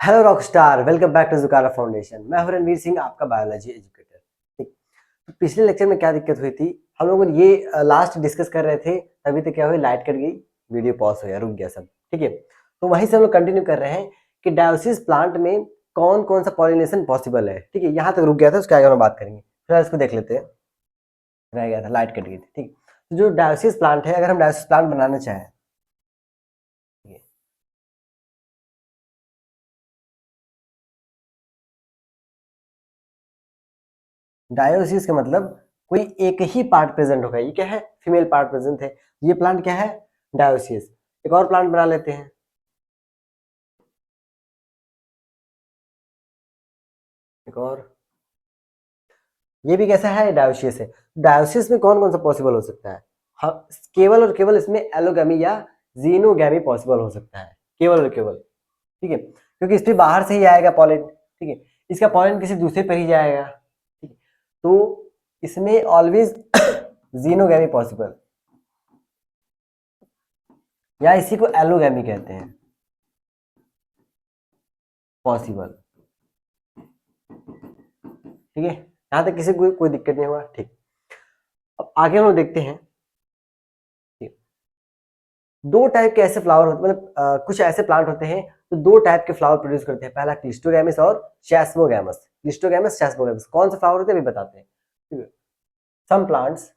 Hello rockstar, welcome back to Jukara foundation. मैं हूं रणवीर सिंह, आपका बायोलॉजी एजुकेटर। ठीक। तो पिछले लेक्चर में क्या दिक्कत हुई थी, हम लोग ये लास्ट डिस्कस कर रहे थे, तभी तो क्या हुई, लाइट कट गई, वीडियो पॉज हो गया, रुक गया सब। ठीक है, तो वहीं से हम लोग कंटिन्यू कर रहे हैं कि डायोसिस प्लांट में कौन कौन सा पॉलिनेशन पॉसिबल है। ठीक है, यहाँ तक रुक गया था, उसके आगे हम बात करेंगे। फिर इसको देख लेते हैं, रह गया था, लाइट कट गई थी। ठीक, तो जो डायोसिस प्लांट है, अगर हम डायोसिस प्लांट बनाना चाहें, डायोसिस का मतलब कोई एक ही पार्ट प्रेजेंट होगा। ये क्या है, फीमेल पार्ट प्रेजेंट है। ये प्लांट क्या है, डायोसिस। एक और प्लांट बना लेते हैं, एक और, ये भी कैसा है, डायोसिस है। डायोसिस में कौन कौन सा पॉसिबल हो सकता है? हाँ, केवल और केवल इसमें एलोगैमी या जीनोगैमी पॉसिबल हो सकता है, केवल और केवल। ठीक है, क्योंकि इस पे बाहर से ही आएगा पॉलिन। ठीक है, इसका पॉलिन किसी दूसरे पर ही जाएगा। ठीक है, तो इसमें ऑलवेज जीनोगैमी पॉसिबल, या इसी को एलोगैमी कहते हैं, पॉसिबल। ठीक है, यहां तक किसी को कोई दिक्कत नहीं हुआ। ठीक, अब आगे हम लोग देखते हैं। ठीक, दो टाइप के ऐसे फ्लावर होते, मतलब कुछ ऐसे प्लांट होते हैं तो दो टाइप के फ्लावर प्रोड्यूस करते हैं। पहला क्लिस्टोगैमस और चैस्मोगैमस। क्लिस्टोगैमस, चैस्मोगैमस कौन से फ्लावर होते हैं अभी बताते हैं। ठीक है, some plants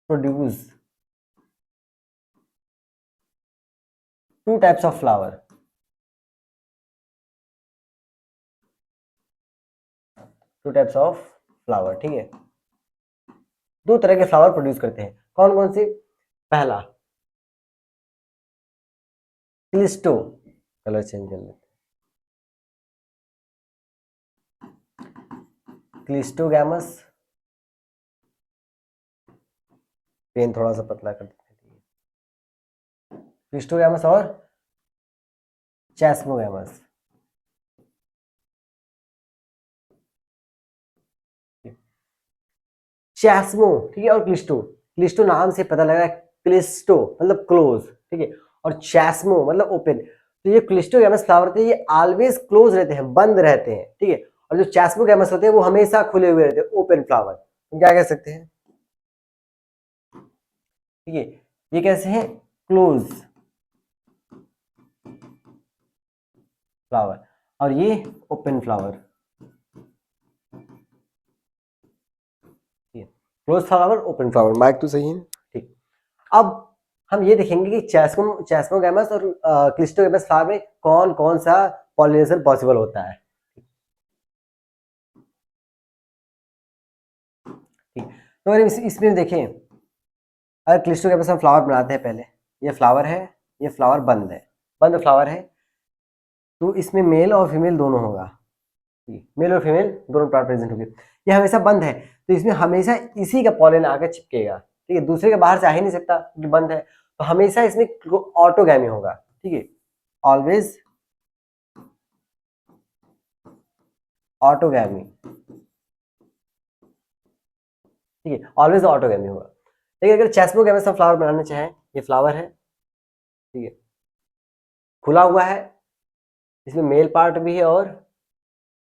produce two types of flower. Two types of flower, ठीक है, दो तरह के फ्लावर प्रोड्यूस करते हैं। कौन कौन से? पहला क्लिस्टो, कलर चेंज कर लेते हैं, क्लिस्टोगैमस, पेन थोड़ा सा पतला कर देते हैं, क्लिस्टोगैमस और चैस्मोगैमस। चैस्मो, ठीक है, और क्लिस्टो। क्लिस्टो नाम से पता लग रहा है, क्लिस्टो मतलब क्लोज। ठीक है, और चैस्मो मतलब ओपन। तो ये क्लिस्टोगैमस फ्लावर होते हैं, ये ऑलवेज क्लोज रहते हैं, बंद रहते हैं। ठीक है, और जो चैस्मोगैमस होते हैं वो हमेशा खुले हुए रहते हैं, ओपन फ्लावर। तो क्या कह सकते हैं? ठीक है, ये कैसे हैं, क्लोज फ्लावर, और ये open flower. Close flower, open flower. Mic तो सही है। ठीक, अब हम ये देखेंगे कि चैस्मोगैमस और क्लिस्टोगैमस फ्लावर में कौन कौन सा पॉलिनेशन पॉसिबल होता है। ठीक, तो अगर इसमें देखें, अगर क्लिस्टोगैमस हम फ्लावर बनाते हैं, पहले ये फ्लावर है, ये फ्लावर बंद है, बंद फ्लावर है, तो इसमें मेल और फीमेल दोनों होगा। मेल और फीमेल दोनों प्लांट प्रेजेंट होंगे। ये हमेशा बंद है, तो इसमें हमेशा इसी का पॉलन आकर चिपकेगा। ठीक है, दूसरे के बाहर से आ ही नहीं सकता क्योंकि बंद है, तो हमेशा इसमें ऑटोगैमी होगा। ठीक है, ऑलवेज ऑटोगैमी। ठीक है, ऑलवेज ऑटोगैमी होगा। लेकिन अगर चैस्मोगैमस हम फ्लावर बनाना चाहें, ये फ्लावर है, ठीक है, खुला हुआ है, इसमें मेल पार्ट भी है और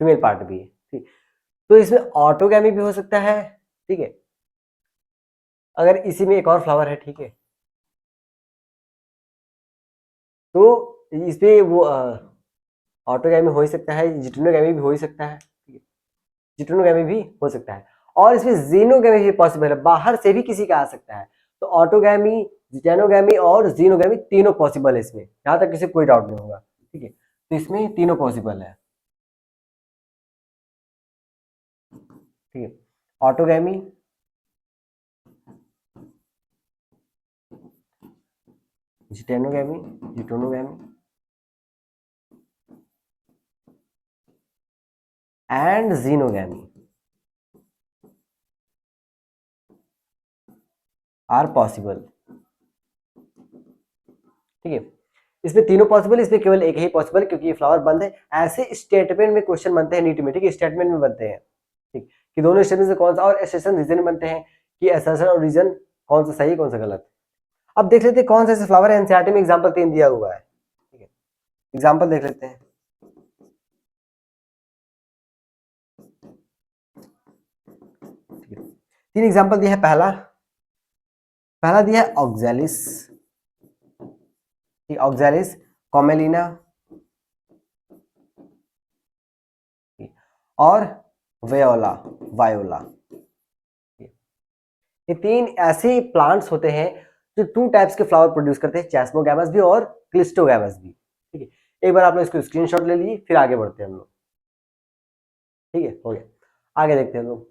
फीमेल पार्ट भी है। ठीक, तो इसमें ऑटोगैमी भी हो सकता है। ठीक है, अगर इसी में एक और फ्लावर है, ठीक है, तो इसमें वो ऑटोगैमी हो ही सकता है, जिटेनोगैमी भी हो ही सकता है। ठीक है, जिटेनोगैमी भी हो सकता है, और इसमें जीनोगैमी भी पॉसिबल है, बाहर से भी किसी का आ सकता है। तो ऑटोगैमी, जिटेनोगैमी और जीनोगैमी तीनों पॉसिबल है इसमें, यहां तक किसी कोई डाउट नहीं होगा। ठीक है, तो इसमें तीनों पॉसिबल है। ठीक है, autogamy, geitonogamy, geitonogamy and xenogamy are possible. ठीक है, इसमें तीनों पॉसिबल, इसमें केवल एक ही पॉसिबल क्योंकि ये फ्लावर बंद है। ऐसे स्टेटमेंट में क्वेश्चन बनते हैं नीट में। ठीक है, स्टेटमेंट में बनते हैं। ठीक, कि दोनों स्टेटमेंट से कौन सा, और एसेशन रीजन बनते हैं कि एसेशन और रीजन कौन सा सही कौन सा गलत। अब देख लेते हैं कौन सा ऐसे फ्लावर है, एनसीईआरटी में एग्जाम्पल 3 दिया हुआ है, ठीक है, एग्जाम्पल देख लेते हैं। ठीक है, 3 एग्जाम्पल दिया है। पहला दिया है ऑक्सैलिस, ऑक्सैलिस, कॉमेलिना और वेओला, वायोला। ये 3 ऐसे प्लांट्स होते हैं जो 2 टाइप्स के फ्लावर प्रोड्यूस करते हैं, चैस्मोगैमस भी और क्लिस्टोगैमस भी। ठीक है, एक बार आप लोग इसको स्क्रीनशॉट ले लीजिए, फिर आगे बढ़ते हैं हम लोग। ठीक है, हो गया, आगे देखते हैं हम लोग।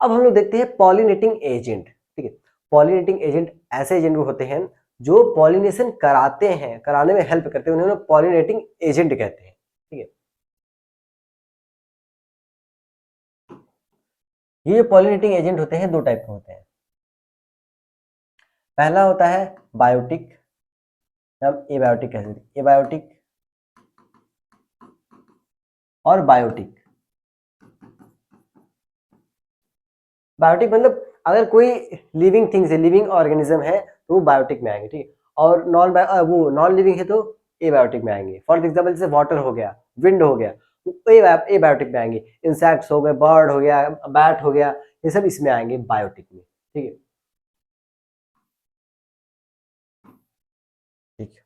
अब हम लोग देखते हैं पॉलिनेटिंग एजेंट। ठीक है, पॉलिनेटिंग एजेंट ऐसे एजेंट होते हैं जो पॉलिनेशन कराते हैं, कराने में हेल्प करते हैं, उन्हें पॉलिनेटिंग एजेंट कहते हैं। ठीक है, ये पॉलिनेटिंग एजेंट होते हैं 2 टाइप के होते हैं। पहला होता है बायोटिक, हम एबायोटिक कह सकते हैं, एबायोटिक और बायोटिक। बायोटिक मतलब अगर कोई लिविंग थिंग्स है, लिविंग ऑर्गेनिज्म है, तो वो बायोटिक में आएंगे। ठीक है, और वो नॉन लिविंग है तो एबायोटिक में आएंगे। फॉर एग्जाम्पल जैसे वाटर हो गया, विंड हो गया, तो एबायोटिक में आएंगे। इंसेक्ट्स हो गए, बर्ड हो गया, बैट हो गया, ये सब इसमें आएंगे बायोटिक में। ठीक है, ठीक है,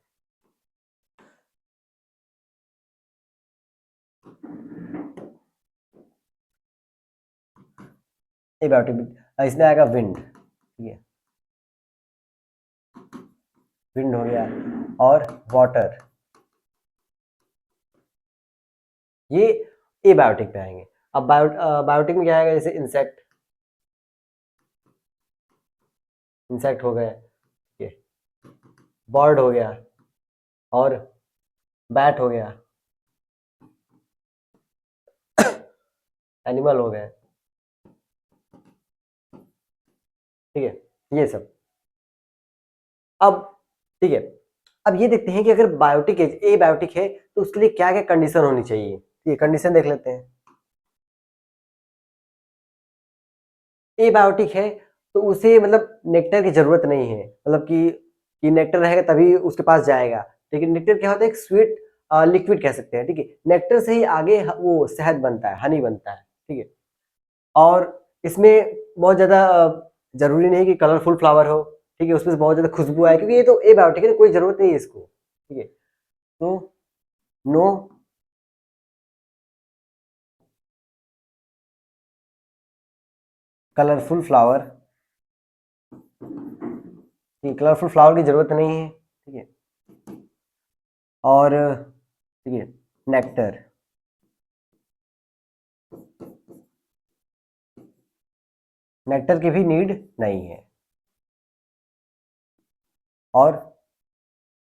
एबायोटिक इसमें आएगा विंड। ठीक है, विंड हो गया और वाटर, ये एबायोटिक में आएंगे। अब बायोटिक में क्या आएगा, जैसे इंसेक्ट, इंसेक्ट हो गए, ठीक है, बर्ड हो गया और बैट हो गया, एनिमल हो गए। ठीक है, ये सब। अब ठीक है, अब ये देखते हैं कि अगर बायोटिक ए बायोटिक है तो उसके लिए क्या क्या कंडीशन होनी चाहिए। ये कंडीशन देख लेते हैं। ए बायोटिक है तो उसे मतलब नेक्टर की जरूरत नहीं है, मतलब कि नेक्टर रहेगा तभी उसके पास जाएगा। लेकिन नेक्टर क्या होता है, एक स्वीट लिक्विड कह सकते हैं। ठीक है, नेक्टर से ही आगे वो शहद बनता है, हनी बनता है। ठीक है, और इसमें बहुत ज़्यादा जरूरी नहीं कि कलरफुल फ्लावर हो। ठीक है, उसमें बहुत ज़्यादा खुशबू आए, क्योंकि ये तो एबायोटिक है, कोई ज़रूरत नहीं है इसको। ठीक है, तो no colourful flower, colourful flower की ज़रूरत नहीं है। ठीक है, और ठीक है, नेक्टर, नेक्टर की भी नीड नहीं है। और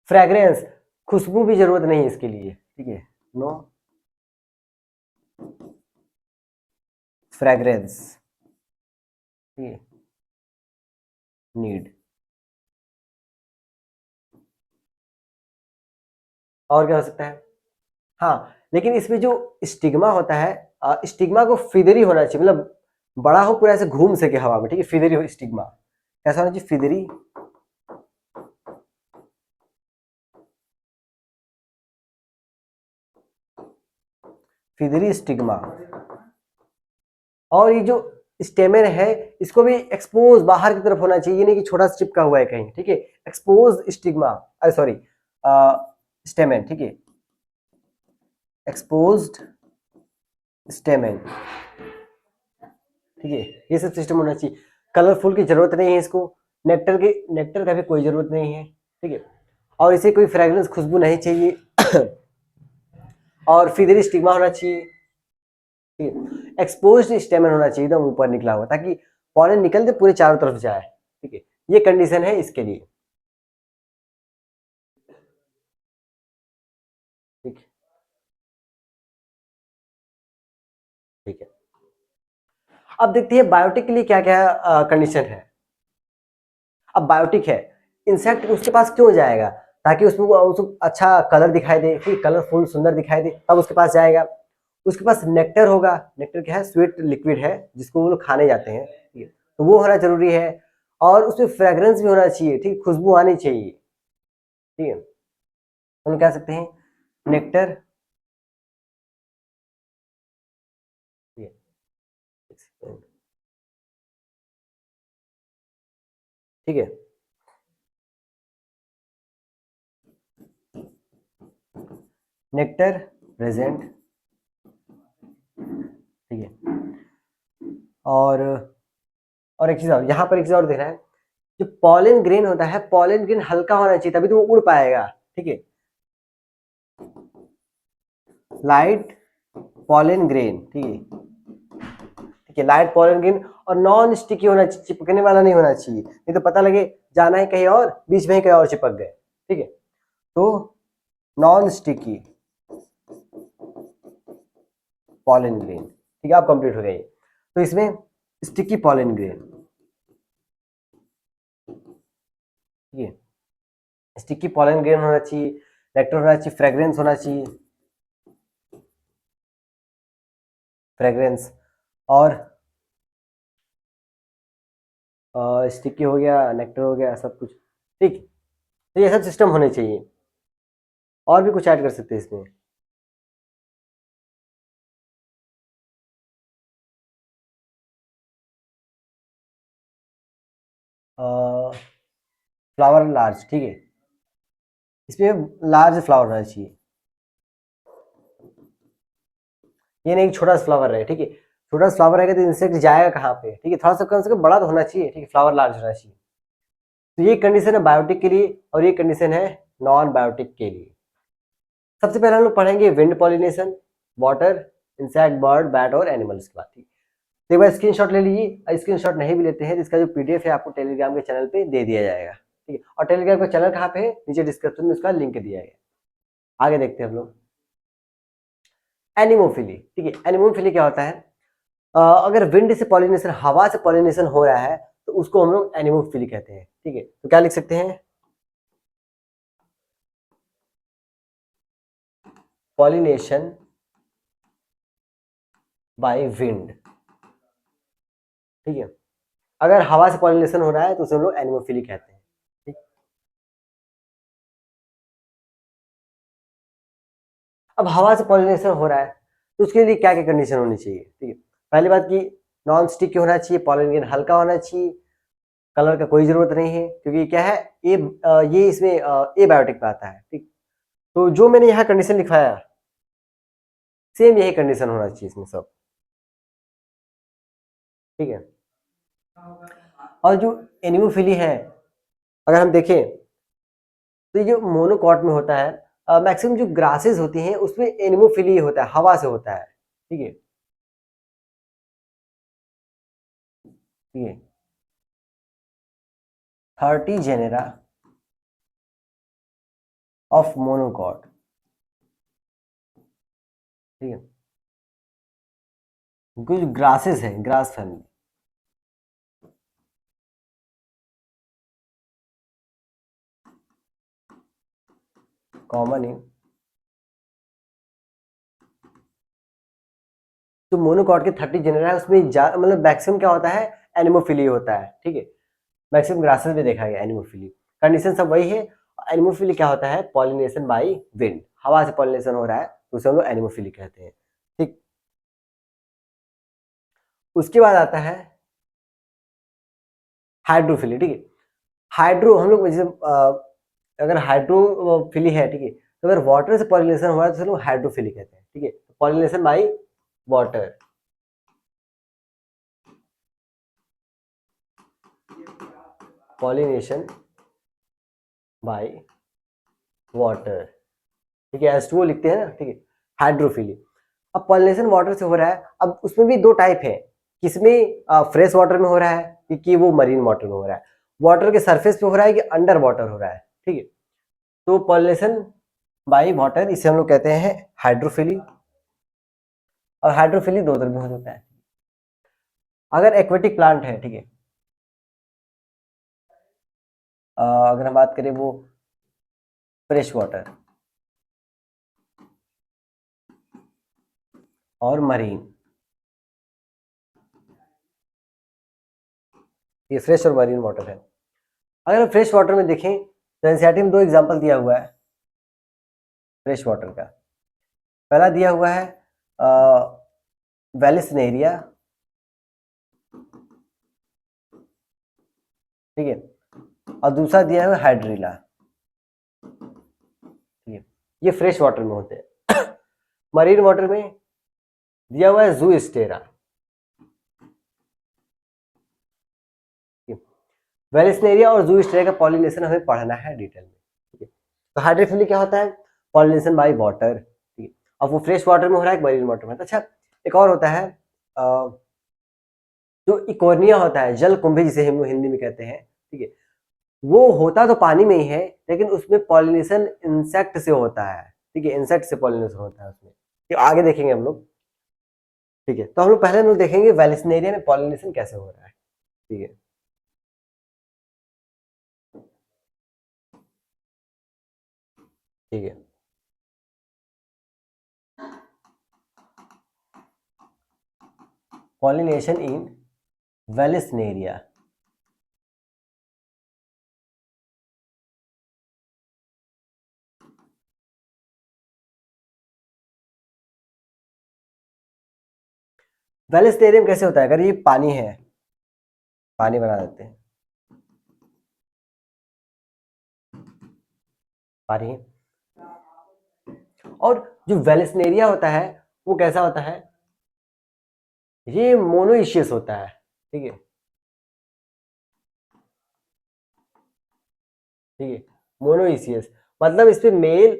फ्रेग्रेंस, खुशबू भी जरूरत नहीं है इसके लिए। ठीक है, नो फ्रेग्रेंस, ठीक है, नीड। और क्या हो सकता है, हाँ, लेकिन इसमें जो स्टिग्मा होता है, स्टिग्मा को फिदरी होना चाहिए, मतलब बड़ा हो, पूरा ऐसे घूम सके हवा में। ठीक है, फिदरी हो स्टिग्मा, कैसा होना चाहिए, फिदरी, फिदरी स्टिग्मा। और ये जो स्टेमेन है, इसको भी एक्सपोज बाहर की तरफ होना चाहिए, ये नहीं कि छोटा सा चिपका हुआ है कहीं। ठीक है, एक्सपोज स्टिग्मा, अरे सॉरी, स्टेमेन। ठीक है, एक्सपोज्ड स्टेमेन। ठीक है, ये सब सिस्टम होना चाहिए। कलरफुल की जरूरत नहीं है इसको, नेक्टर का भी कोई जरूरत नहीं है। ठीक है, और इसे कोई फ्रेग्रेंस, खुशबू नहीं चाहिए। और फिदरी स्टिग्मा होना चाहिए। ठीक है, एक्सपोज्ड स्टेमन होना चाहिए, एकदम ऊपर निकला हुआ, ताकि पॉलन निकल के पूरे चारों तरफ जाए। ठीक है, ये कंडीशन है इसके लिए। ठीक है, ठीक है, अब देखते हैं बायोटिक के लिए क्या क्या कंडीशन है। अब बायोटिक है, इंसेक्ट उसके पास क्यों जाएगा, ताकि उसमें उसको अच्छा कलर दिखाई दे, फिर कलरफुल सुंदर दिखाई दे, तब उसके पास जाएगा। उसके पास नेक्टर होगा, नेक्टर क्या है, स्वीट लिक्विड है जिसको वो लोग खाने जाते हैं। ठीक है, तो वो होना जरूरी है। और उसमें फ्रेग्रेंस भी होना चाहिए, ठीक, खुशबू आनी चाहिए, ठीक है। हम कह सकते हैं नेक्टर, ठीक है। नेक्टर प्रेजेंट, ठीक है। और एक चीज और, यहाँ पर एक चीज और देख रहा है, जो पॉलन ग्रेन होता है, पॉलन ग्रेन हल्का होना चाहिए तभी तो वो उड़ पाएगा, ठीक है। लाइट पॉलन ग्रेन, ठीक है, ठीक है, लाइट पॉलन ग्रेन, और नॉन स्टिकी होना चाहिए, चिपकने वाला नहीं होना चाहिए, नहीं तो पता लगे जाना है कहीं और, बीच में ही कहीं और चिपक गए, ठीक है। तो नॉन स्टिकी पॉलन ग्रेन, ठीक है, आप कंप्लीट हो गए। तो इसमें स्टिकी पॉलन ग्रेन, ठीक है, स्टिकी पॉलन ग्रेन होना चाहिए, नेक्टर होना चाहिए, फ्रेग्रेंस होना चाहिए, फ्रेग्रेंस, और स्टिकी हो गया, नेक्टर हो गया, सब कुछ, ठीक। तो ये सब सिस्टम होने चाहिए। और भी कुछ ऐड कर सकते हैं इसमें। फ्लावर लार्ज, ठीक है, इसमें लार्ज फ्लावर होना चाहिए, ये नहीं छोटा सा फ्लावर रहे, ठीक है। छोटा सा फ्लावर रहेगा तो इंसेक्ट जाएगा कहाँ पे, ठीक है, थोड़ा सा कम से कम बड़ा तो होना चाहिए, ठीक है, फ्लावर लार्ज होना चाहिए। तो ये कंडीशन है बायोटिक के लिए, और ये कंडीशन है नॉन बायोटिक के लिए। सबसे पहले हम लोग पढ़ेंगे wind pollination, water, insect, bird, bat और एनिमल्स की बात। तो एक बार स्क्रीनशॉट ले लीजिए, स्क्रीनशॉट नहीं भी लेते हैं तो इसका जो पीडीएफ है आपको टेलीग्राम के चैनल पे दे दिया जाएगा, ठीक है। और टेलीग्राम का चैनल कहाँ पे है, नीचे डिस्क्रिप्शन में उसका लिंक दिया गया। आगे देखते हैं हम लोग एनिमोफिली, ठीक है। एनिमोफिली क्या होता है, अगर विंड से पॉलिनेशन, हवा से पॉलिनेशन हो रहा है तो उसको हम लोग एनिमोफिली कहते हैं, ठीक है। तो क्या लिख सकते हैं, पॉलिनेशन बाय विंड, ठीक है। अगर हवा से पॉलिनेशन हो रहा है तो उसे हम लोग एनिमोफिली कहते हैं, ठीक। अब हवा से पॉलिनेशन हो रहा है तो उसके लिए क्या क्या कंडीशन होनी चाहिए, ठीक है। पहली बात की नॉन स्टिक होना चाहिए, पॉलिनेशन हल्का होना चाहिए, कलर का कोई जरूरत नहीं है क्योंकि क्या है, ये इसमें ए बायोटिक पे आता है, ठीक। तो जो मैंने यहाँ कंडीशन लिखवाया सेम यही कंडीशन होना चाहिए इसमें सब, ठीक है। और जो एनिमोफिली है, अगर हम देखें तो ये जो मोनोकॉट में होता है, मैक्सिमम जो ग्रासेस होती हैं उसमें एनिमोफिली होता है, हवा से होता है, ठीक है, ठीक है। 30 जेनेरा ऑफ मोनोकॉट, ठीक है, कुछ ग्रासेस है, ग्रास फैमिली, कॉमन है। तो मोनोकॉट के 30 जेनेरा है उसमें मतलब मैक्सिमम क्या होता है, एनिमोफिली होता है, ठीक है। मैक्सिमम ग्रासेस में देखा गया एनिमोफिली, कंडीशन सब वही है। एनिमोफिली क्या होता है, पॉलिनेशन बाय विंड, हवा से पॉलिनेशन हो रहा है तो उसे हम लोग एनिमोफिली कहते हैं, ठीक। उसके बाद आता है हाइड्रोफिली, ठीक है। हाइड्रो हम लोग जैसे अगर हाइड्रोफिली है, ठीक है, तो अगर वाटर से पॉलिनेशन हो रहा है तो उसे लोग हाइड्रोफिली कहते हैं, ठीक है। Pollination by water, pollination by water, ठीक है, H2O लिखते हैं ना, ठीक है। हाइड्रोफिली, अब पॉलिनेशन वाटर से हो रहा है, अब उसमें भी दो टाइप है, किसमें फ्रेश वाटर में हो रहा है कि वो मरीन वाटर में हो रहा है, वाटर के सरफेस पे हो रहा है कि अंडर वाटर हो रहा है, ठीक है। तो पॉलिनेशन बाय वाटर इसे हम लोग कहते हैं हाइड्रोफिली, और हाइड्रोफिली दो तरह में हो जाता है। अगर एक्वेटिक प्लांट है, ठीक है, अगर हम बात करें वो फ्रेश वाटर और मरीन, ये फ्रेश और मरीन वाटर है। अगर हम फ्रेश वाटर में देखें तो एनसीईआरटी में 2 एग्जांपल दिया हुआ है फ्रेश वाटर का। पहला दिया हुआ है वेलिस्नेरिया, ठीक है, और दूसरा दिया हुआ है हाइड्रिला, ठीक है। ये फ्रेश वाटर में होते हैं। मरीन वाटर में दिया हुआ है ज़ूस्टेरा। वेलिस्नेरिया और ज़ूस्टेरा का पॉलिनेशन हमें पढ़ना है डिटेल में, ठीक है। तो हाइड्रोफिली क्या होता है? पॉलिनेशन बाय वाटर, ठीक है। अब वो फ्रेश वाटर में हो रहा है, मरीन वाटर में। तो अच्छा, एक और होता है जो इकोर्निया होता है, जल कुंभी जिसे हम लोग हिंदी में कहते हैं, ठीक है। वो होता तो पानी में ही है, लेकिन उसमें पॉलिनेशन इंसेक्ट से होता है, ठीक है। इंसेक्ट से पॉलिनेशन होता है उसमें, ये आगे देखेंगे हम लोग, ठीक है। तो हम लोग पहले हम लोग देखेंगे वेलिस्नेरिया में पॉलिनेशन कैसे हो रहा है, ठीक है। ठीक है, पॉलिनेशन इन वेलिस्नेरिया। वेलिस्नेरियम कैसे होता है? अगर ये पानी है, पानी बना देते हैं, पानी। और जो वेलिस्नेरिया होता है वो कैसा होता है? ये मोनोइशियस होता है, ठीक है, ठीक है। मोनोइशियस मतलब इस पे मेल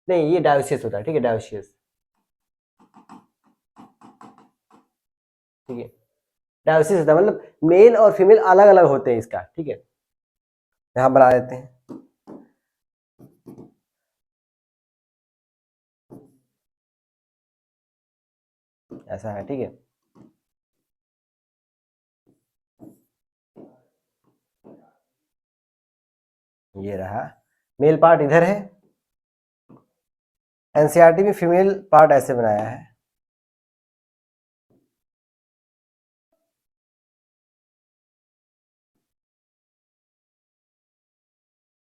नहीं, ये डायोसियस होता है, ठीक है, डायोसियस, ठीक है। डायोसिस होता है मतलब मेल और फीमेल अलग अलग होते हैं इसका, ठीक है। यहां बना देते हैं, ऐसा है, ठीक है। ये रहा मेल पार्ट, इधर है। एनसीईआरटी में फीमेल पार्ट ऐसे बनाया है,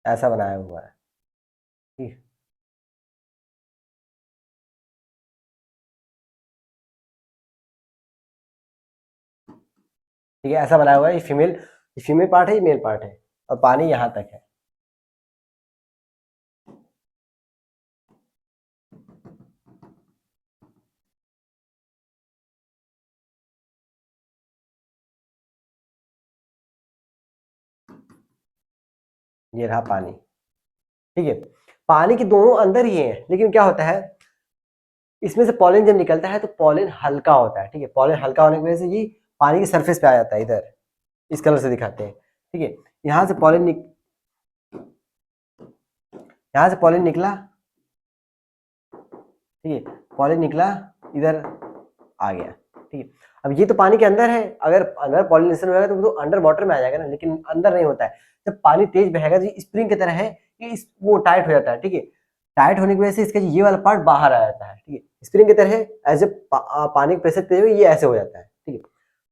ऐसा बनाया हुआ है, ठीक ठीक है। ऐसा बनाया हुआ है, ये फीमेल पार्ट है, ये मेल पार्ट है, और पानी यहां तक है। ये रहा पानी, ठीक है। पानी के दोनों अंदर ही है, लेकिन क्या होता है, इसमें से पॉलन जब निकलता है तो पॉलन हल्का होता है, ठीक है। पॉलन हल्का होने की वजह से ये पानी की सरफेस पे आ जाता है, इधर इस कलर से दिखाते हैं, ठीक है। यहाँ से पॉलन यहाँ से पॉलन निकला, ठीक है, पॉलन निकला, इधर आ गया, ठीक है। अब ये तो पानी के अंदर है, अगर अंदर पॉलिनेशन होगा तो वो तो अंडर वाटर में आ जाएगा ना, लेकिन अंदर नहीं होता है। जब पानी तेज बहेगा तो स्प्रिंग की तरह है, ये वो टाइट हो जाता है, ठीक है। टाइट होने की वजह से इसका ये वाला पार्ट बाहर आ जाता है, ठीक है। स्प्रिंग की तरह है, एज ए पानी का प्रेशर तेज हो ये ऐसे हो जाता है, ठीक है।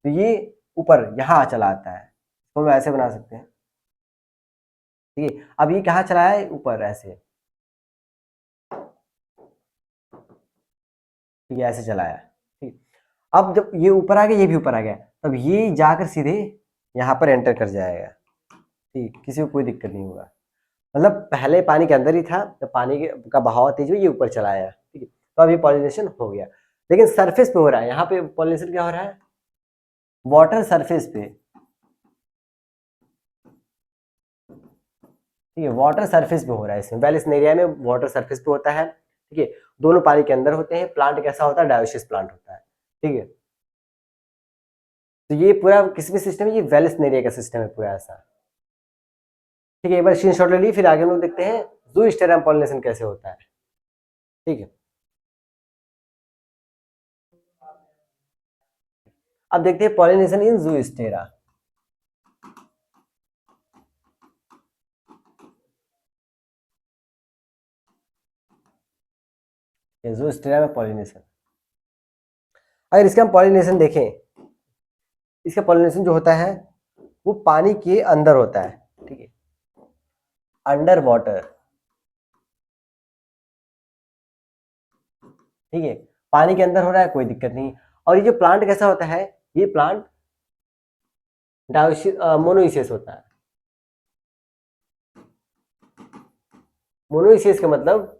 तो ये ऊपर यहाँ चला आता है, तो हम ऐसे बना सकते हैं, ठीक है। अब ये कहाँ चला है? ऊपर ऐसे, ठीक है, ऐसे चलाया, ठीक। अब जब ये ऊपर आ गया, ये भी ऊपर आ गया, तब ये जाकर सीधे यहाँ पर एंटर कर जाएगा, ठीक, किसी को कोई दिक्कत नहीं होगा। मतलब पहले पानी के अंदर ही था, जब पानी का बहाव तेज हुआ ये ऊपर चला आया, ठीक है। तो अब ये पॉलिनेशन हो गया, लेकिन सरफेस पे हो रहा है। यहाँ पे पॉलिनेशन क्या हो रहा है? वाटर सरफेस पे, ठीक है, वाटर सरफेस पे हो रहा है। इसमें वेलिस्नेरिया में वाटर सरफेस पे होता है, ठीक है। दोनों पानी के अंदर होते हैं। प्लांट कैसा होता है? डायोसिस प्लांट होता है, ठीक है। तो ये पूरा किस में सिस्टम है? ये वेलिस्नेरिया का सिस्टम है पूरा ऐसा, ठीक है। एक बार स्क्रीनशॉट ले ली, फिर आगे हम लोग देखते हैं ज़ूस्टेरा पॉलिनेशन कैसे होता है, ठीक है। अब देखते हैं पॉलिनेशन इन ज़ूस्टेरा। ज़ूस्टेरा में पॉलिनेशन, अगर इसका हम पॉलिनेशन देखें, इसका पॉलिनेशन जो होता है वो पानी के अंदर होता है, ठीक है, अंडर वाटर, ठीक है, पानी के अंदर हो रहा है, कोई दिक्कत नहीं। और ये जो प्लांट कैसा होता है, ये प्लांट मोनोइसियस होता है। मोनोइसियस का मतलब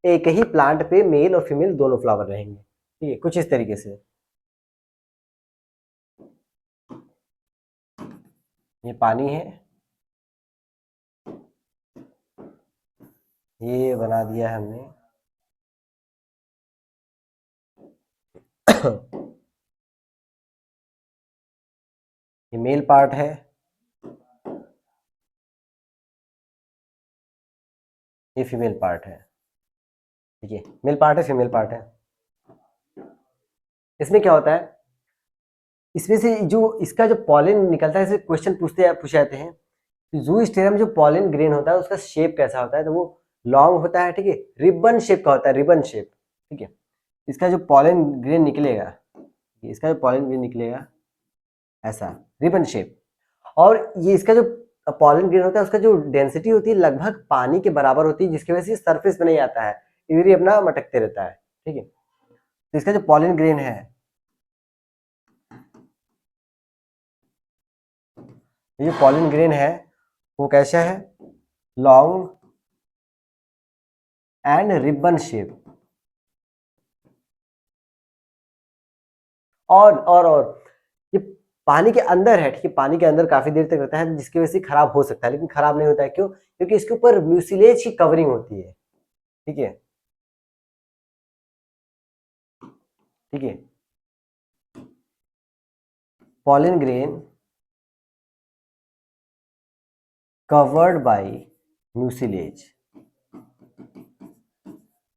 एक ही प्लांट पे मेल और फीमेल दोनों फ्लावर रहेंगे, ठीक है, कुछ इस तरीके से। ये पानी है, ये बना दिया है हमने ये मेल पार्ट है, ये फीमेल पार्ट है, ठीक है, मेल पार्ट है, फीमेल पार्ट है। इसमें क्या होता है, इसमें से जो इसका जो पॉलन निकलता है, इसे क्वेश्चन पूछे जाते हैं, ज़ूस्टेरा में जो पॉलन ग्रेन होता है उसका शेप कैसा होता है, तो वो लॉन्ग होता है, ठीक है, रिबन शेप का होता है, रिबन शेप, ठीक है। इसका जो पॉलन ग्रेन निकलेगा, इसका जो पॉलन ग्रेन निकलेगा ऐसा रिबन शेप, और ये इसका जो पॉलन ग्रेन होता है उसका जो डेंसिटी होती है लगभग पानी के बराबर होती है, जिसकी वजह से सरफेस पे नहीं आता है, इधर ही अपना मटकते रहता है, ठीक है। तो इसका जो पॉलन ग्रेन है, ये जो पॉलन ग्रेन है वो कैसा है, लॉन्ग एंड रिबन शेप। और ये पानी के अंदर है, ठीक है, पानी के अंदर काफी देर तक रहता है, जिसकी वजह से खराब हो सकता है, लेकिन खराब नहीं होता है, क्यों, क्योंकि इसके ऊपर म्यूसिलेज की कवरिंग होती है, ठीक है, ठीक है, pollen grain covered by mucilage,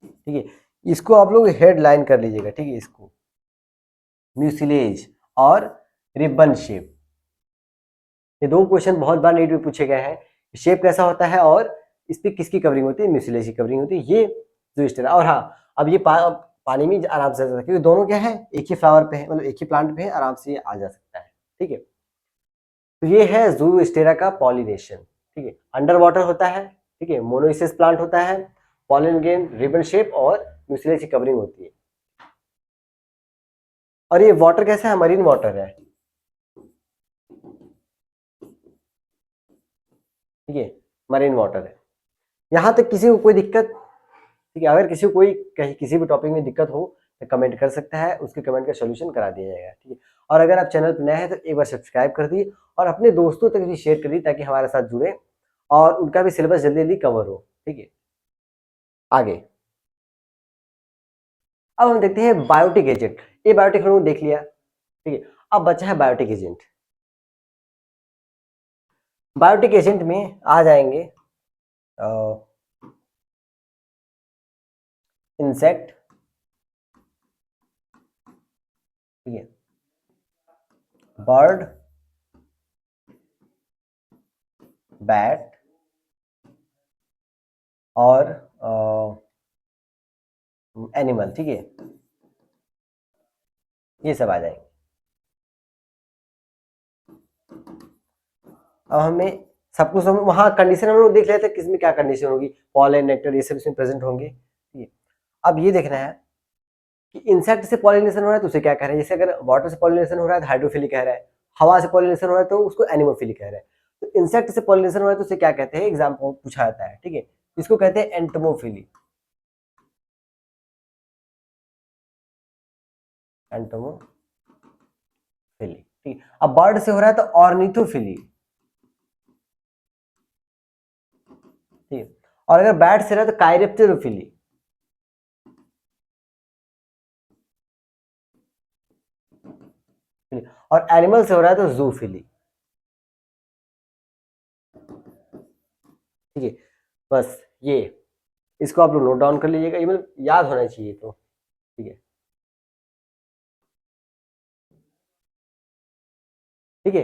ठीक है, इसको आप लोग हेडलाइन कर लीजिएगा, ठीक है, इसको म्यूसिलेज और रिबन शेप, ये दो क्वेश्चन बहुत बार नीट में पूछे गए हैं, शेप कैसा होता है और इस पे किसकी कवरिंग होती है, म्यूसिलेज की कवरिंग होती है, ये ज़ूस्टेरा। और हाँ, अब ये पानी में आराम से आ सकता है, क्योंकि दोनों क्या है, एक ही फ्लावर पे है, मतलब एक ही प्लांट पे है, आराम से ये आ जा सकता है, ठीक है। तो ये है ज़ूस्टेरा का पॉलिनेशन, ठीक है, अंडर वाटर होता है, ठीक है, मोनोइसियस प्लांट होता है, पॉलन ग्रेन रिबन शेप और म्यूसिलेज की कवरिंग होती है। और ये वाटर कैसा है, मरीन वाटर है, ठीक है, मरीन वाटर है। यहाँ तक किसी को कोई दिक्कत, ठीक है, अगर किसी को कोई कहीं किसी भी टॉपिक में दिक्कत हो तो कमेंट कर सकता है, उसके कमेंट का सोल्यूशन करा दिया जाएगा, ठीक है। और अगर आप चैनल पर नए हैं तो एक बार सब्सक्राइब कर दिए और अपने दोस्तों तक भी शेयर कर दिए, ताकि हमारे साथ जुड़े और उनका भी सिलेबस जल्दी जल्दी कवर हो, ठीक है। आगे अब हम देखते हैं बायोटिक एजेंट। ये बायोटिक हम लोग देख लिया, ठीक है, अब बचा है बायोटिक एजेंट। बायोटिक एजेंट में आ जाएंगे इंसेक्ट, ठीक है, बर्ड, बैट और एनिमल, ठीक है, ये सब आ जाएंगे। अब हमें सब कुछ वहाँ कंडीशन हम लोग देख लेते हैं, किसमें क्या कंडीशन होगी, पॉलन, नेक्टर, ये सब इसमें प्रेजेंट होंगे, ठीक है। अब ये देखना है कि इंसेक्ट से पॉलिनेशन हो रहा है तो उसे क्या कह रहे हैं, जैसे अगर वाटर से पॉलिनेशन हो रहा है तो हाइड्रोफिलिक कह रहा है, हवा से पॉलिनेशन हो रहा है तो उसको एनिमोफिलिक कह रहे हैं। तो इंसेक्ट से पॉलिनेशन हो रहा है तो उसे क्या कहते हैं, एग्जाम्पल पूछा जाता है, ठीक है, इसको कहते हैं एंटोमोफिली, एंटोमोफिली, ठीक है। अब बर्ड से हो रहा है तो ऑर्निथोफिली, ठीक है, और अगर बैट से रहा है तो काइरेप्टेरोफिली, और एनिमल से हो रहा है तो जूफिली, ठीक है। बस ये इसको आप लोग नोट डाउन कर लीजिएगा, ये मतलब याद होना चाहिए, तो ठीक है, ठीक है।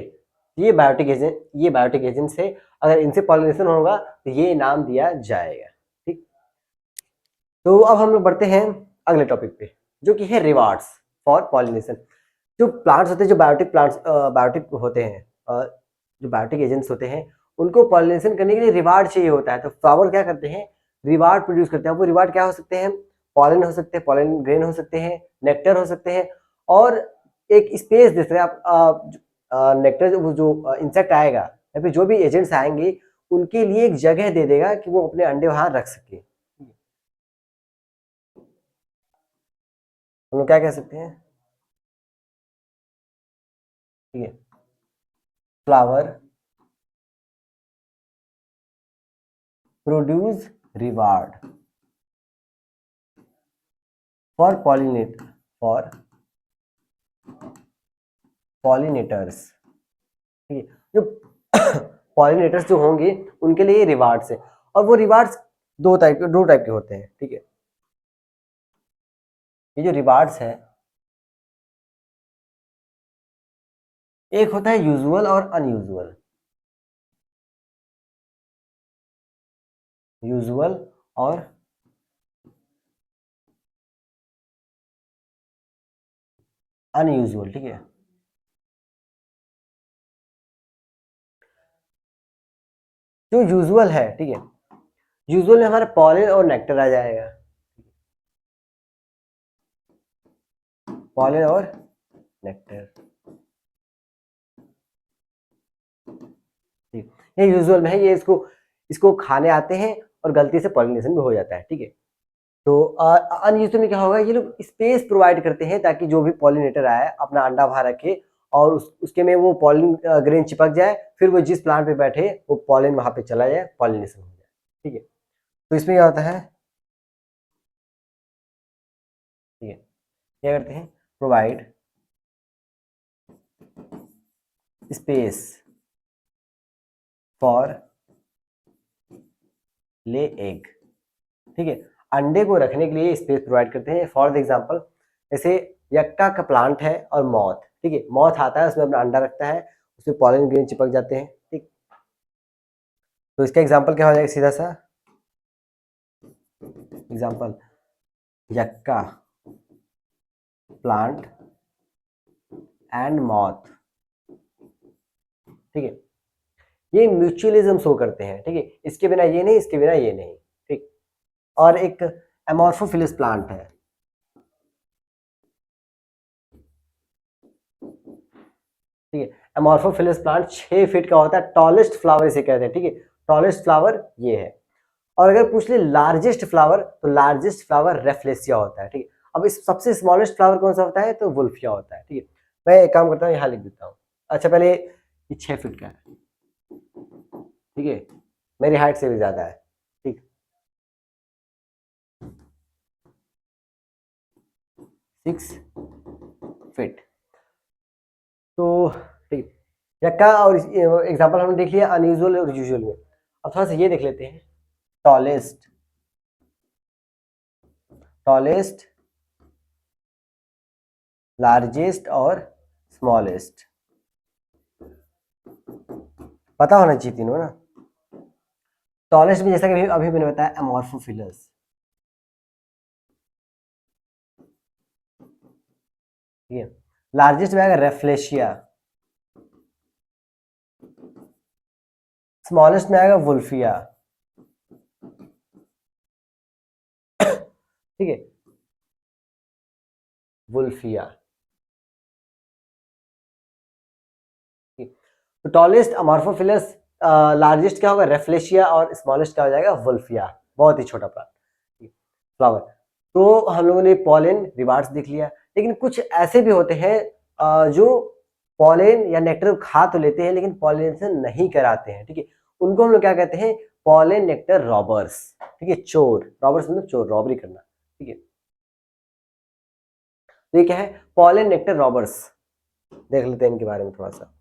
ये बायोटिक एजेंट से अगर इनसे पॉलिनेशन होगा तो ये नाम दिया जाएगा, ठीक। तो अब हम लोग बढ़ते हैं अगले टॉपिक पे, जो कि है रिवार्ड्स फॉर पॉलिनेशन। जो प्लांट्स होते हैं, जो बायोटिक प्लांट्स बायोटिक होते हैं, जो बायोटिक एजेंट्स होते हैं, उनको पॉलिनेशन करने के लिए रिवार्ड चाहिए होता है। तो फ्लावर क्या करते हैं, रिवार्ड प्रोड्यूस करते हैं। वो रिवार्ड क्या हो सकते हैं, पॉलन हो सकते हैं, पॉलन ग्रेन हो सकते हैं, नेक्टर हो सकते हैं, और एक स्पेस दे सकते हैं आप। नेक्टर जो इंसेक्ट आएगा या फिर जो भी एजेंट्स आएंगे उनके लिए एक जगह दे देगा कि वो अपने अंडे वहां रख सके। हम लोग क्या कह सकते हैं, ठीक है, flower produce reward for for pollinators, ठीक है। जो पॉलिनेटर्स जो होंगे उनके लिए रिवार्ड्स है, और वो रिवार्ड्स दो टाइप के होते हैं, ठीक है। ये जो रिवार्ड्स है, एक होता है यूजुअल और अनयूजुअल। यूजुअल और अनयूजुअल, ठीक है। जो यूजुअल है, ठीक है, यूजुअल में हमारा पॉलन और नेक्टर आ जाएगा, पॉलन और नेक्टर, ठीक। ये यूजुअल में है, ये इसको इसको खाने आते हैं और गलती से पॉलिनेशन भी हो जाता है, ठीक है। तो अनयूजुअल में क्या होगा, ये लोग स्पेस प्रोवाइड करते हैं ताकि जो भी पॉलिनेटर आए अपना अंडा वहां रखे, और उसके में वो पॉलिन ग्रेन चिपक जाए, फिर वो जिस प्लांट पे बैठे वो पॉलिन वहां पे चला जाए, पॉलिनेशन हो जाए, ठीक है। तो इसमें क्या होता है, ठीक है, क्या करते हैं, प्रोवाइड स्पेस फॉर ले एग, ठीक है। अंडे को रखने के लिए स्पेस प्रोवाइड करते हैं। फॉर एग्जांपल, जैसे यक्का का प्लांट है और मॉथ, ठीक है, मॉथ आता है उसमें अपना अंडा रखता है, उसमें पॉलन ग्रेन चिपक जाते हैं, ठीक। तो इसका एग्जांपल क्या हो जाएगा, सीधा सा एग्जांपल, यक्का प्लांट एंड मॉथ, ठीक है। ये म्यूचुअलिज्म शो करते हैं, ठीक है, इसके बिना ये नहीं, इसके बिना ये नहीं, ठीक। और एक एमॉर्फोफिलस प्लांट है, ठीक है। एमॉर्फोफिलस प्लांट 6 फीट का होता है, टॉलेस्ट फ्लावर इसे कहते हैं, ठीक है। टॉलेस्ट फ्लावर ये है। और अगर पूछ ले लार्जेस्ट फ्लावर, तो लार्जेस्ट फ्लावर रेफ्लेसिया होता है, ठीक है। अब इस सबसे स्मॉलेस्ट फ्लावर कौन सा होता है, तो वुल्फिया होता है, ठीक है। मैं एक काम करता हूँ, यहाँ लिख देता हूँ। अच्छा, पहले ये 6 फीट का है, ठीक है, मेरी हाइट से भी ज्यादा है, ठीक। 6 फीट, तो ठीक। यक्का और एग्जांपल हमने देख लिया अनयूजुअल और यूजुअल में। अब थोड़ा सा ये देख लेते हैं, टॉलेस्ट, टॉलेस्ट, लार्जेस्ट और स्मॉलेस्ट, पता होना चाहिए तीनों ना। टॉलेस्ट में जैसा कि अभी अभी मैंने बताया एमॉर्फोफिलस, ठीक है। लार्जेस्ट में आएगा रेफ्लेशिया, स्मॉलेस्ट में आएगा वुल्फिया, ठीक है, वुल्फिया, ठीक। तो टॉलेस्ट अमॉर्फोफिलस, लार्जेस्ट क्या होगा रेफ्लेशिया, और स्मॉलेस्ट क्या हो जाएगा वुल्फिया, बहुत ही छोटा प्लांट, फ्लावर। तो हम लोगों ने पॉलन रिवार्ड्स देख लिया, लेकिन कुछ ऐसे भी होते हैं जो पॉलन या नेक्टर खा तो लेते हैं लेकिन पॉलिनेशन नहीं कराते हैं, ठीक है। उनको हम लोग क्या कहते हैं, पॉलन नेक्टर रॉबर्स, ठीक है, चोर, रॉबर्स मतलब चोर, रॉबरी करना, ठीक है। तो ये क्या है, पॉलन नेक्टर रॉबर्स, देख लेते हैं इनके बारे में थोड़ा सा,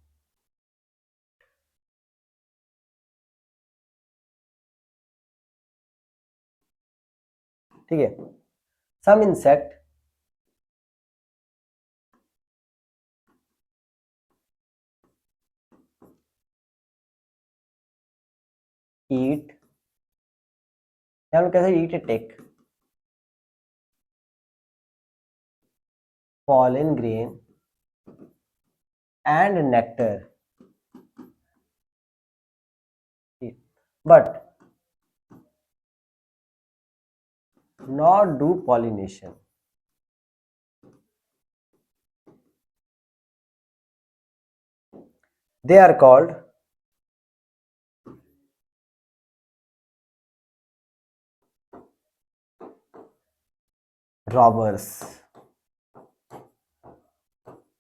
ठीक है। सम इंसेक्ट ईट, या हम कहते हैं ईट ए take pollen grain and nectar, but not do pollination. They are called robbers.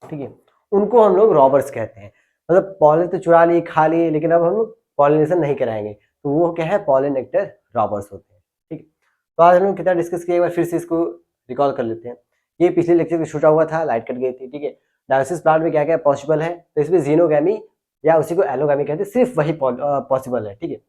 ठीक है, उनको हम लोग रॉबर्स कहते हैं। मतलब पॉलन तो चुरा लिए, खा लिए, लेकिन अब हम लोग पॉलिनेशन नहीं कराएंगे, तो वो क्या है, पॉलिनेटर रॉबर्स होते हैं। ठीक है, तो आज हम लोग कितना डिस्कस किया, एक बार फिर से इसको रिकॉल कर लेते हैं। ये पिछले लेक्चर में छूटा हुआ था, लाइट कट गई थी। ठीक है, डायलिसिस प्लांट में क्या क्या पॉसिबल है, तो इसमें जीनोगैमी या उसी को एलोगैमी कहते हैं, सिर्फ वही पॉसिबल है। ठीक है,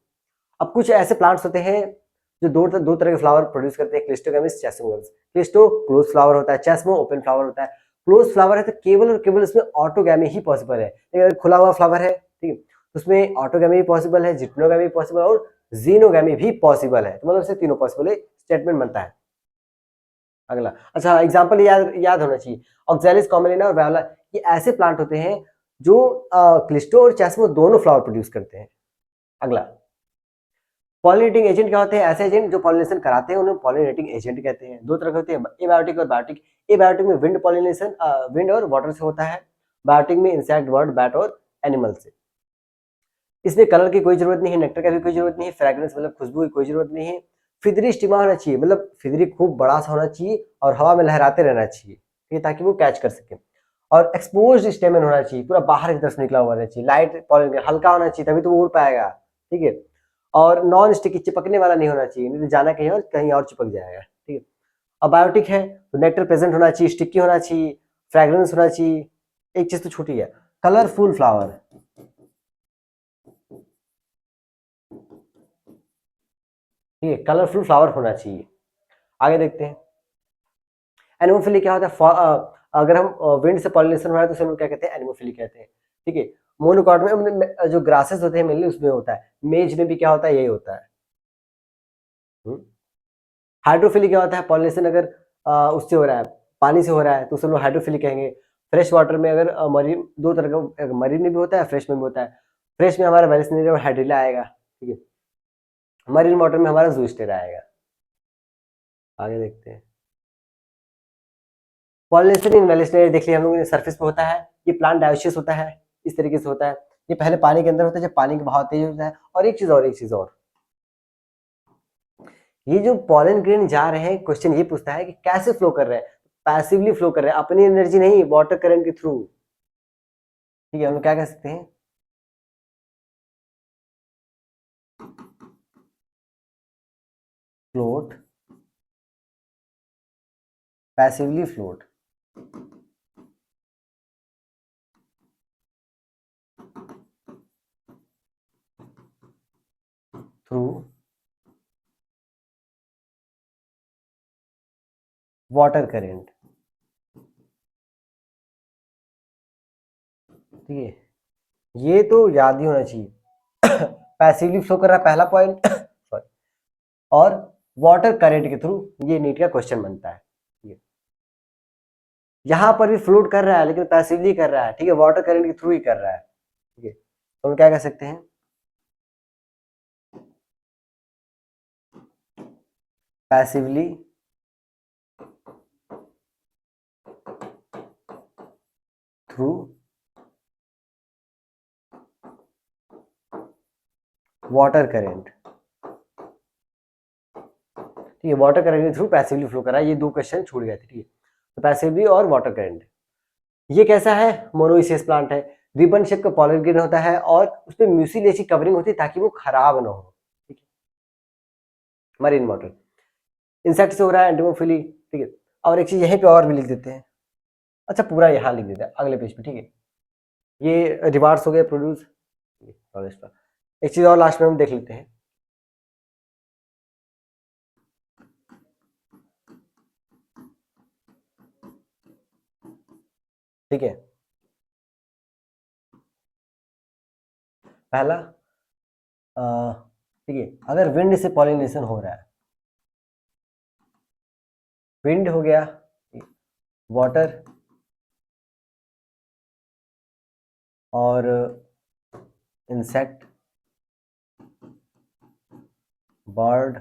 अब कुछ ऐसे प्लांट्स होते हैं जो दो तरह के फ्लावर प्रोड्यूस करते हैं, क्लिस्टोगैमिस, चेस्मोगैमिस। क्लिस्टो क्लोज फ्लावर होता है, चेस्मो ओपन फ्लावर होता है। क्लोज फ्लावर है तो केवल और केवल उसमें ऑटोगैमी ही पॉसिबल है, लेकिन अगर खुला हुआ फ्लावर है, ठीक है, तो उसमें ऑटोगैमी भी पॉसिबल है, जिटनोगैमी भी पॉसिबल है और जीनोगैमी भी पॉसिबल है। तो मतलब से तीनों पॉसिबल है, स्टेटमेंट बनता है। अगला, अच्छा एग्जांपल याद होना चाहिए, ऑक्सैलिस कॉमलिना और वायोला, ये ऐसे प्लांट होते हैं जो क्लिस्टो और चेस्मो दोनों फ्लावर प्रोड्यूस करते हैं। अगला, पॉलिनेटिंग एजेंट क्या होते हैं, ऐसे एजेंट जो पॉलिनेशन कराते हैं उन्हें पॉलिनेटिंग एजेंट कहते हैं। दो तरह के होते हैं, एबायोटिक और बायोटिक। एबायोटिक में विंड पॉलिनेशन, विंड और वाटर से होता है। बायोटिक में इंसेक्ट, बर्ड, बैट और एनिमल से। इसमें कलर की कोई जरूरत नहीं है, नेक्टर का भी कोई जरूरत नहीं है, फ्रेग्रेंस मतलब खुशबू की कोई जरूरत नहीं है। फिदरी स्टिमा होना चाहिए, मतलब फिदरी खूब बड़ा सा होना चाहिए और हवा में लहराते रहना चाहिए, ठीक है, ताकि वो कैच कर सके। और एक्सपोज स्टेमन होना चाहिए, पूरा बाहर की तरफ निकला हुआ होना चाहिए। लाइट पॉलिन हल्का होना चाहिए, तभी तो वो उड़ पाएगा। ठीक है, और नॉन स्टिकी, चिपकने वाला नहीं होना चाहिए, नहीं तो जाना कहीं और चिपक जाएगा। ठीक है, अब बायोटिक है तो नेक्टर प्रेजेंट होना चाहिए, स्टिकी होना चाहिए, फ्रेग्रेंस होना चाहिए। एक चीज तो छूटी है, कलरफुल फ्लावर। ठीक है, कलरफुल फ्लावर होना चाहिए। आगे देखते हैं, एनिमोफिली क्या होता है, अगर हम विंड से पॉलिनेशन हो रहा है तो उसे हम क्या कहते हैं, एनिमोफिली कहते हैं। ठीक है, मोनोकॉट में जो ग्रासेस होते हैं मेनली उसमें होता है, मेज में भी क्या होता है, यही होता है। हाइड्रोफिली क्या होता है, पॉलिनेशन अगर उससे हो रहा है, पानी से हो रहा है, तो उसे लोग हाइड्रोफिली कहेंगे। फ्रेश वाटर में अगर मरीन, दो तरह का, मरीन में भी होता है, फ्रेश में भी होता है। फ्रेश में हमारा वेलिसनेरिया और हाइड्रिला आएगा। ठीक है, मरीन वाटर में हमारा जूस्टेरा आएगा। आगे देखते हैं, पॉलिनेशन इन वेलिसनेरिया देख लिया हम लोगों ने, सरफेस पे होता है। ये प्लांट डायोशियस होता है, इस तरीके से होता है। ये पहले पानी के अंदर होता है, जब पानी का बहाव तेज होता है। और एक चीज और, ये जो पॉलन ग्रेन जा रहे हैं, क्वेश्चन ये पूछता है कि कैसे फ्लो कर रहे हैं, पैसिवली फ्लो कर रहे हैं, अपनी एनर्जी नहीं, वाटर करंट के थ्रू। ठीक है, हम लोग क्या कह सकते हैं, float, passively float through water current. ठीक है, ये तो याद ही होना चाहिए। पैसिवली फ्लो कर रहा है, पहला पॉइंट। सॉरी, और वाटर करंट के थ्रू, ये नीट का क्वेश्चन बनता है। यहां पर भी फ्लोट कर रहा है, लेकिन पैसिवली कर रहा है। ठीक है, वाटर करंट के थ्रू ही कर रहा है। ठीक है, तो हम क्या कह सकते हैं, पैसिवली थ्रू वाटर करेंट। ठीक है, वाटर करंट के थ्रू पैसिवली फ्लो कर रहा है। ये दो क्वेश्चन छूट गए थे। ठीक है, तो पैसिवली और वाटर करंट, ये कैसा है, मोनोइसियस प्लांट है। रिबन शेप का पॉलन ग्रेन होता है और उसमें म्यूसिलेसी कवरिंग होती है ताकि वो खराब ना हो। ठीक है, मरीन वाटर, इंसेक्ट से हो रहा है, एंटोमोफिली। ठीक है, और एक चीज यहीं पे और भी लिख देते हैं, अच्छा पूरा यहाँ लिख देते हैं अगले पेज पे। ठीक है, ये रिवार्ड्स हो गए प्रोड्यूस। एक चीज और लास्ट में हम देख लेते हैं, ठीक है, पहला, ठीक है, अगर विंड से पॉलिनेशन हो रहा है, विंड हो गया, वाटर और इंसेक्ट, बर्ड,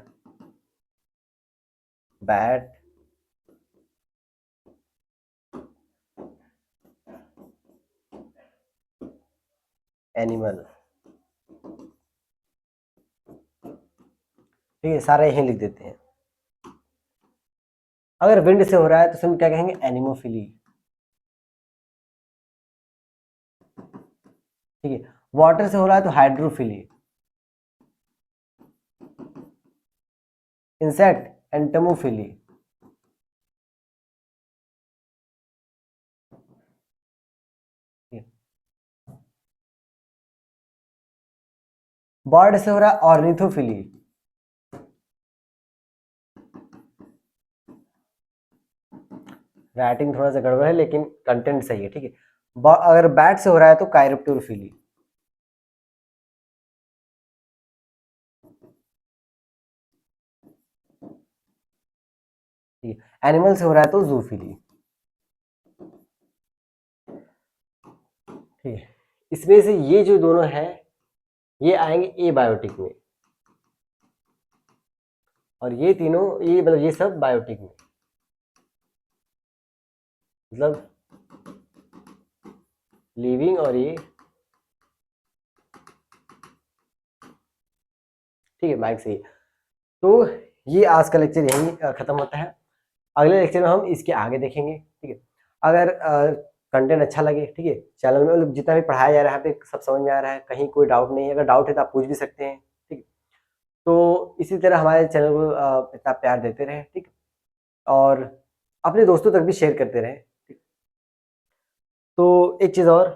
बैट, एनिमल। ठीक है, सारे यहीं लिख देते हैं। अगर विंड से हो रहा है तो उसमें क्या कहेंगे, एनिमोफिली। ठीक है, वाटर से हो रहा है तो हाइड्रोफिली। इंसेक्ट, एंटमोफिली। बर्ड से हो रहा है ऑर्निथोफिली। राइटिंग थोड़ा सा गड़बड़ है लेकिन कंटेंट सही है। ठीक है, अगर बैट से हो रहा है तो कायरोप्टोरफिली। ठीक है, एनिमल से हो रहा है तो जूफिली। ठीक है, इसमें से ये जो दोनों हैं ये आएंगे ए बायोटिक में, और ये तीनों, ये मतलब ये सब बायोटिक में, मतलब लिविंग और ये। ठीक है, माइक सही है। तो ये आज का लेक्चर यहीं खत्म होता है। अगले लेक्चर में हम इसके आगे देखेंगे। ठीक है, अगर कंटेंट अच्छा लगे, ठीक है, चैनल में मतलब जितना भी पढ़ाया जा रहा है यहाँ पे सब समझ में आ रहा है, कहीं कोई डाउट नहीं है, अगर डाउट है तो आप पूछ भी सकते हैं। ठीक है, तो इसी तरह हमारे चैनल को इतना प्यार देते रहे। ठीक, और अपने दोस्तों तक भी शेयर करते रहे। ठीक, तो एक चीज़ और,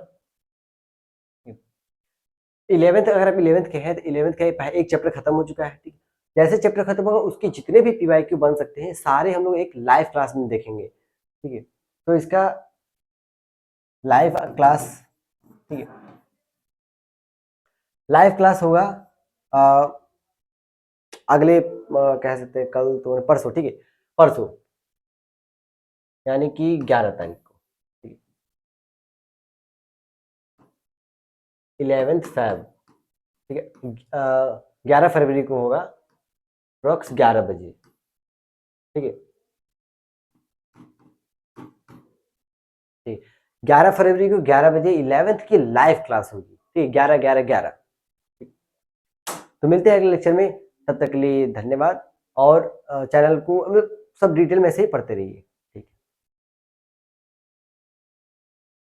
11th, अगर आप 11th के हैं तो 11th का एक चैप्टर खत्म हो चुका है। ठीक, जैसे चैप्टर खत्म होगा उसके जितने भी पीवाईक्यू बन सकते हैं सारे हम लोग एक लाइव क्लास में देखेंगे। ठीक है, तो इसका लाइव क्लास, ठीक है, लाइव क्लास होगा अगले कह सकते हैं कल तो परसों। ठीक है, परसों यानी कि 11 तारीख को। ठीक है, 11 फ़रवरी। ठीक है, 11 फरवरी को होगा अप्रॉक्स 11 बजे। ठीक है, ठीक, 11 फरवरी को 11 बजे 11th की लाइव क्लास होगी। ठीक है, 11 11 11। तो मिलते हैं अगले लेक्चर में, तब तक के लिए धन्यवाद। और चैनल को मतलब सब डिटेल में से ही पढ़ते रहिए।